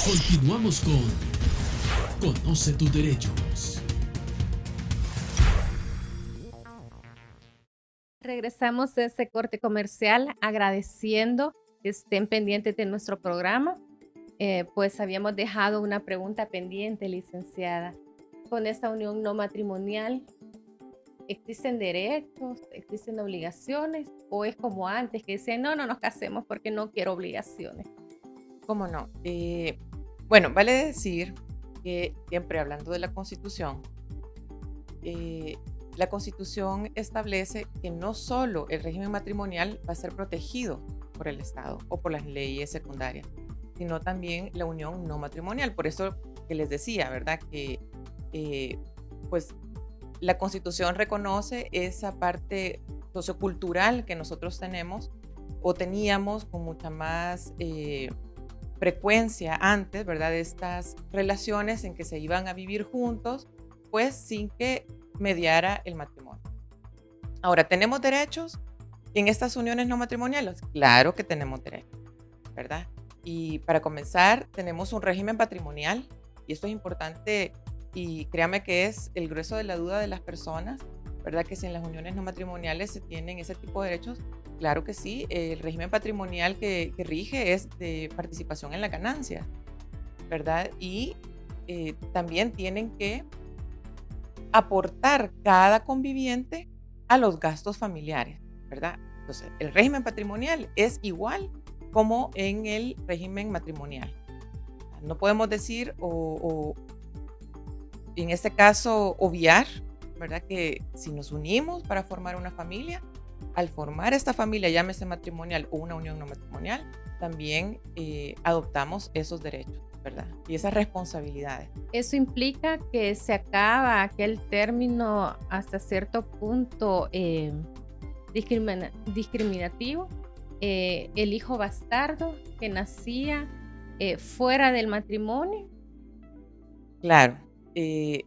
Continuamos con Conoce tus derechos. Regresamos de ese corte comercial agradeciendo que estén pendientes de nuestro programa. Pues habíamos dejado una pregunta pendiente, licenciada. Con esta unión no matrimonial, ¿existen derechos, existen obligaciones o es como antes que decían, no, no nos casemos porque no quiero obligaciones? ¿Cómo no? Bueno, vale decir que siempre hablando de eh, la Constitución establece que no solo el régimen matrimonial va a ser protegido por el Estado o por las leyes secundarias, sino también la unión no matrimonial. Por eso que les decía, ¿verdad? Que eh, pues la Constitución reconoce esa parte sociocultural que nosotros tenemos o teníamos con mucha más frecuencia antes, ¿verdad? De estas relaciones en que se iban a vivir juntos, pues sin que mediara el matrimonio. Ahora, ¿tenemos derechos en estas uniones no matrimoniales? Claro que tenemos derechos, ¿verdad? Y para comenzar, tenemos un régimen patrimonial y esto es importante y créame que es el grueso de la duda de las personas, ¿verdad? Que si en las uniones no matrimoniales se tienen ese tipo de derechos, claro que sí. El régimen patrimonial que rige es de participación en la ganancia, ¿verdad? Y también tienen que aportar cada conviviente a los gastos familiares, ¿verdad? Entonces, el régimen patrimonial es igual como en el régimen matrimonial. No podemos decir o en este caso obviar, ¿verdad? Que si nos unimos para formar una familia, al formar esta familia, llámese matrimonial o una unión no matrimonial, también adoptamos esos derechos, ¿verdad? Y esas responsabilidades. Eso implica que se acaba aquel término hasta cierto punto discriminativo, el hijo bastardo que nacía fuera del matrimonio. Claro. eh,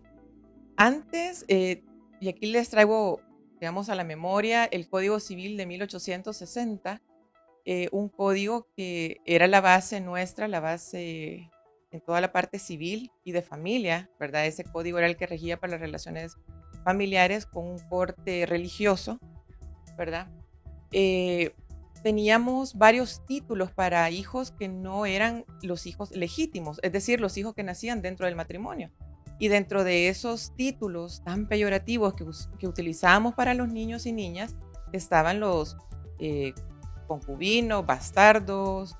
Antes, y aquí les traigo, digamos, a la memoria el Código Civil de 1860, un código que era la base nuestra, la base en toda la parte civil y de familia, ¿verdad? Ese código era el que regía para las relaciones familiares con un corte religioso, ¿verdad? Eh, Teníamos varios títulos para hijos que no eran los hijos legítimos, es decir, los hijos que nacían dentro del matrimonio. Y dentro de esos títulos tan peyorativos que utilizábamos para los niños y niñas, estaban los eh, concubinos, bastardos,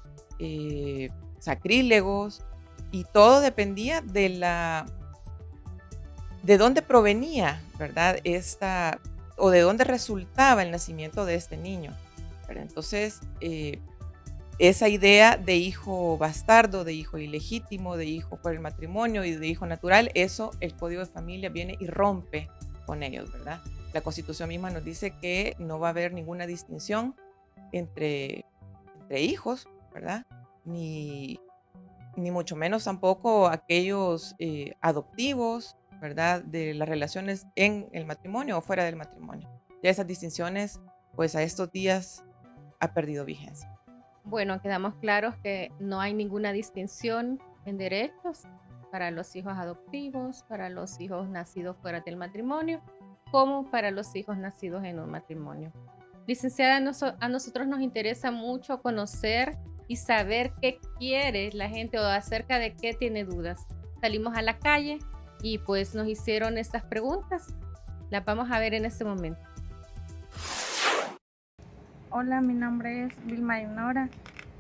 sacrílegos, y todo dependía de dónde provenía, ¿verdad? O de dónde resultaba el nacimiento de este niño, ¿verdad? Entonces, esa idea de hijo bastardo, de hijo ilegítimo, de hijo por el matrimonio y de hijo natural, eso el Código de Familia viene y rompe con ellos, ¿verdad? La Constitución misma nos dice que no va a haber ninguna distinción entre, entre hijos, ¿verdad? Ni, ni mucho menos tampoco aquellos adoptivos, ¿verdad? De las relaciones en el matrimonio o fuera del matrimonio. Ya esas distinciones, pues a estos días ha perdido vigencia. Bueno, quedamos claros que no hay ninguna distinción en derechos para los hijos adoptivos, para los hijos nacidos fuera del matrimonio, como para los hijos nacidos en un matrimonio. Licenciada, a nosotros nos interesa mucho conocer y saber qué quiere la gente o acerca de qué tiene dudas. Salimos a la calle y pues nos hicieron estas preguntas. Las vamos a ver en este momento. Hola, mi nombre es Vilma Inora.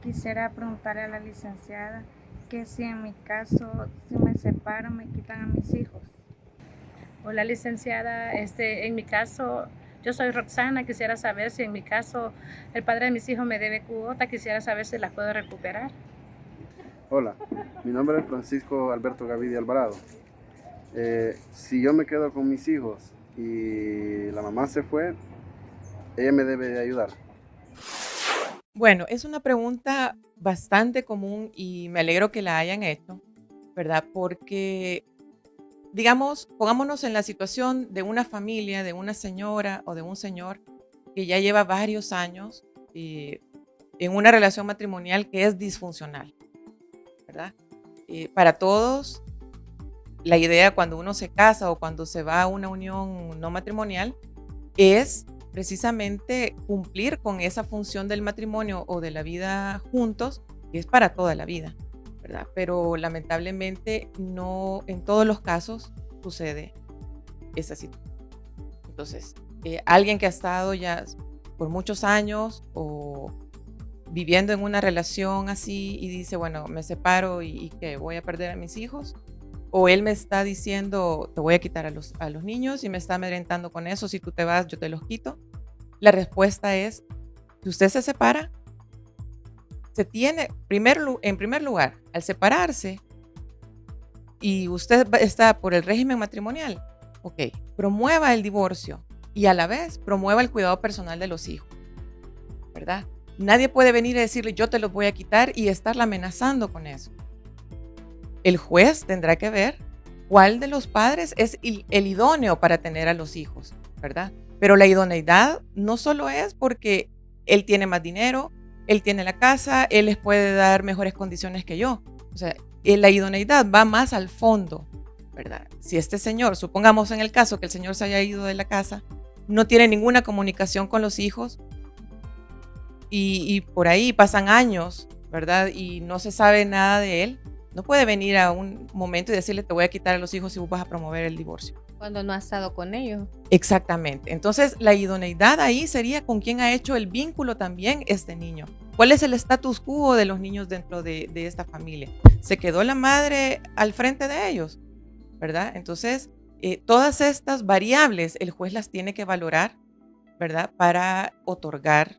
Quisiera preguntarle a la licenciada que si en mi caso, si me separo, me quitan a mis hijos. Hola, licenciada. En mi caso, yo soy Roxana. Quisiera saber si en mi caso el padre de mis hijos me debe cuota. Quisiera saber si las puedo recuperar. Hola, mi nombre es Francisco Alberto Gavidia Alvarado. Si yo me quedo con mis hijos y la mamá se fue, ella me debe de ayudar. Bueno, es una pregunta bastante común y me alegro que la hayan hecho, ¿verdad? Porque, digamos, pongámonos en la situación de una familia, de una señora o de un señor que ya lleva varios años en una relación matrimonial que es disfuncional, ¿verdad? Para todos, la idea cuando uno se casa o cuando se va a una unión no matrimonial es precisamente cumplir con esa función del matrimonio o de la vida juntos, que es para toda la vida, ¿verdad? Pero lamentablemente no en todos los casos sucede esa situación. Entonces, alguien que ha estado ya por muchos años o viviendo en una relación así y dice, bueno, me separo y que voy a perder a mis hijos, o él me está diciendo, te voy a quitar a los niños y me está amedrentando con eso, si tú te vas, yo te los quito. La respuesta es, si usted se separa, se tiene, en primer lugar, al separarse y usted está por el régimen matrimonial, ok, promueva el divorcio y a la vez promueva el cuidado personal de los hijos, ¿verdad? Nadie puede venir y decirle, yo te los voy a quitar y estarla amenazando con eso. El juez tendrá que ver cuál de los padres es el idóneo para tener a los hijos, ¿verdad? Pero la idoneidad no solo es porque él tiene más dinero, él tiene la casa, él les puede dar mejores condiciones que yo. O sea, la idoneidad va más al fondo, ¿verdad? Si este señor, supongamos en el caso que el señor se haya ido de la casa, no tiene ninguna comunicación con los hijos y por ahí pasan años, ¿verdad? Y no se sabe nada de él, no puede venir a un momento y decirle te voy a quitar a los hijos y vos vas a promover el divorcio. Cuando no ha estado con ellos. Exactamente. Entonces, la idoneidad ahí sería con quién ha hecho el vínculo también este niño. ¿Cuál es el status quo de los niños dentro de esta familia? ¿Se quedó la madre al frente de ellos? ¿Verdad? Entonces, todas estas variables el juez las tiene que valorar, ¿verdad? Para otorgar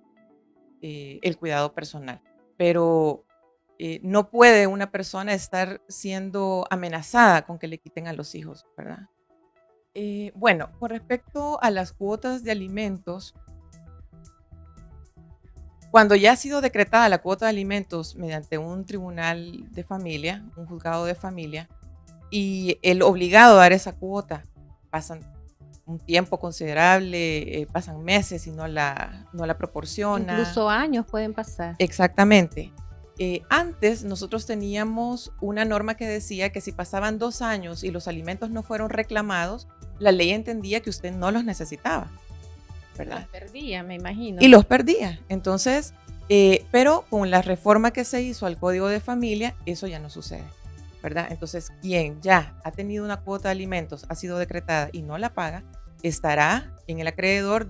el cuidado personal. Pero no puede una persona estar siendo amenazada con que le quiten a los hijos, ¿verdad? Bueno, con respecto a las cuotas de alimentos, cuando ya ha sido decretada la cuota de alimentos mediante un tribunal de familia, un juzgado de familia, y el obligado a dar esa cuota, pasan un tiempo considerable, pasan meses y no la proporciona. Incluso años pueden pasar. Exactamente. Antes nosotros teníamos una norma que decía que si pasaban 2 años y los alimentos no fueron reclamados, la ley entendía que usted no los necesitaba, ¿verdad? Los perdía, me imagino. Y los perdía. Entonces, pero con la reforma que se hizo al Código de Familia, eso ya no sucede, ¿verdad? Entonces, quien ya ha tenido una cuota de alimentos, ha sido decretada y no la paga, estará en el acreedor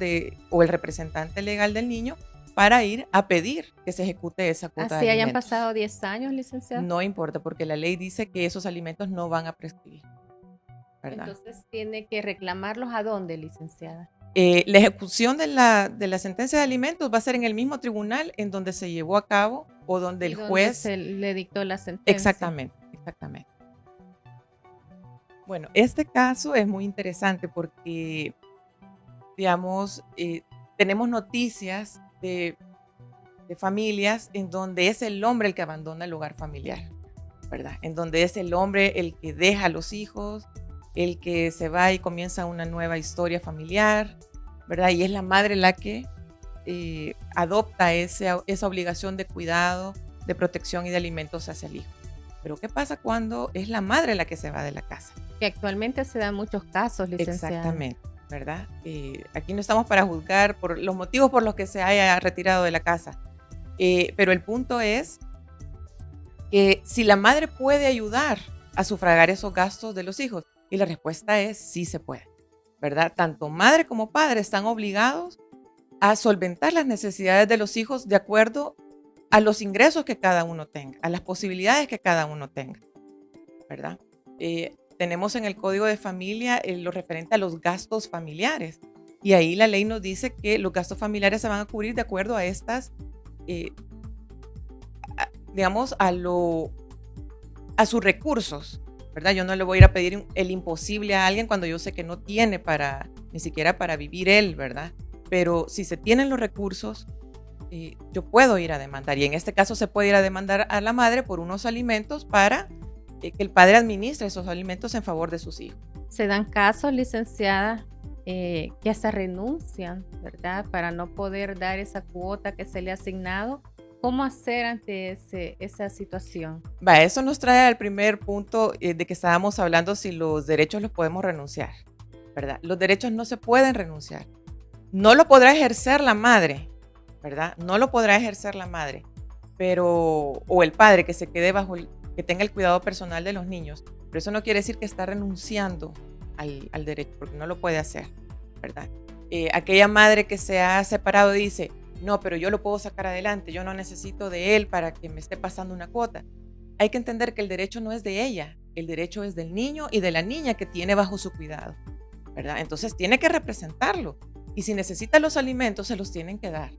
o el representante legal del niño para ir a pedir que se ejecute esa cuota de Así hayan alimentos. pasado 10 años, licenciado. No importa, porque la ley dice que esos alimentos no van a prescribir, ¿verdad? Entonces tiene que reclamarlos ¿a dónde, licenciada? La ejecución de la sentencia de alimentos va a ser en el mismo tribunal en donde se llevó a cabo o donde el ¿Dónde juez... se le dictó la sentencia? Exactamente. Bueno, este caso es muy interesante porque, digamos, tenemos noticias de familias en donde es el hombre el que abandona el hogar familiar, ¿verdad? En donde es el hombre el que deja a los hijos, el que se va y comienza una nueva historia familiar, ¿verdad? Y es la madre la que adopta esa obligación de cuidado, de protección y de alimentos hacia el hijo. Pero ¿qué pasa cuando es la madre la que se va de la casa? Que actualmente se dan muchos casos, licenciada. Exactamente, ¿verdad? Aquí no estamos para juzgar por los motivos por los que se haya retirado de la casa. Pero el punto es que si la madre puede ayudar a sufragar esos gastos de los hijos, y la respuesta es sí se puede, ¿verdad? Tanto madre como padre están obligados a solventar las necesidades de los hijos de acuerdo a los ingresos que cada uno tenga, a las posibilidades que cada uno tenga, ¿verdad? Tenemos en el Código de Familia lo referente a los gastos familiares, y ahí la ley nos dice que los gastos familiares se van a cubrir de acuerdo a estas digamos, a sus recursos, ¿verdad? Yo no le voy a ir a pedir el imposible a alguien cuando yo sé que no tiene ni siquiera para vivir él, ¿verdad? Pero si se tienen los recursos, yo puedo ir a demandar. Y en este caso se puede ir a demandar a la madre por unos alimentos para que el padre administre esos alimentos en favor de sus hijos. Se dan casos, licenciada, que hasta renuncian, ¿verdad? Para no poder dar esa cuota que se le ha asignado ¿Cómo hacer ante esa situación? Va, eso nos trae al primer punto de que estábamos hablando si los derechos los podemos renunciar, ¿verdad? Los derechos no se pueden renunciar. No lo podrá ejercer la madre, ¿verdad? No lo podrá ejercer la madre, o el padre que se quede que tenga el cuidado personal de los niños, pero eso no quiere decir que está renunciando al derecho, porque no lo puede hacer, ¿verdad? Aquella madre que se ha separado dice, no, pero yo lo puedo sacar adelante, yo no necesito de él para que me esté pasando una cuota. Hay que entender que el derecho no es de ella, el derecho es del niño y de la niña que tiene bajo su cuidado, ¿verdad? Entonces tiene que representarlo y si necesita los alimentos se los tienen que dar.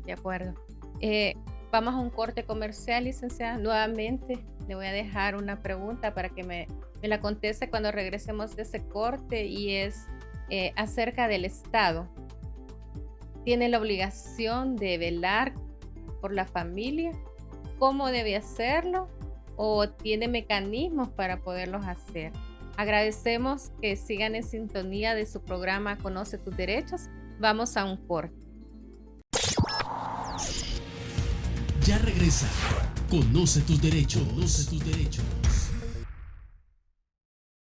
De acuerdo. Vamos a un corte comercial, licenciada. Nuevamente le voy a dejar una pregunta para que me la conteste cuando regresemos de ese corte y es acerca del Estado. ¿Tiene la obligación de velar por la familia? ¿Cómo debe hacerlo? ¿O tiene mecanismos para poderlos hacer? Agradecemos que sigan en sintonía de su programa Conoce tus derechos. Vamos a un corte. Ya regresa. Conoce tus derechos. Conoce tus derechos.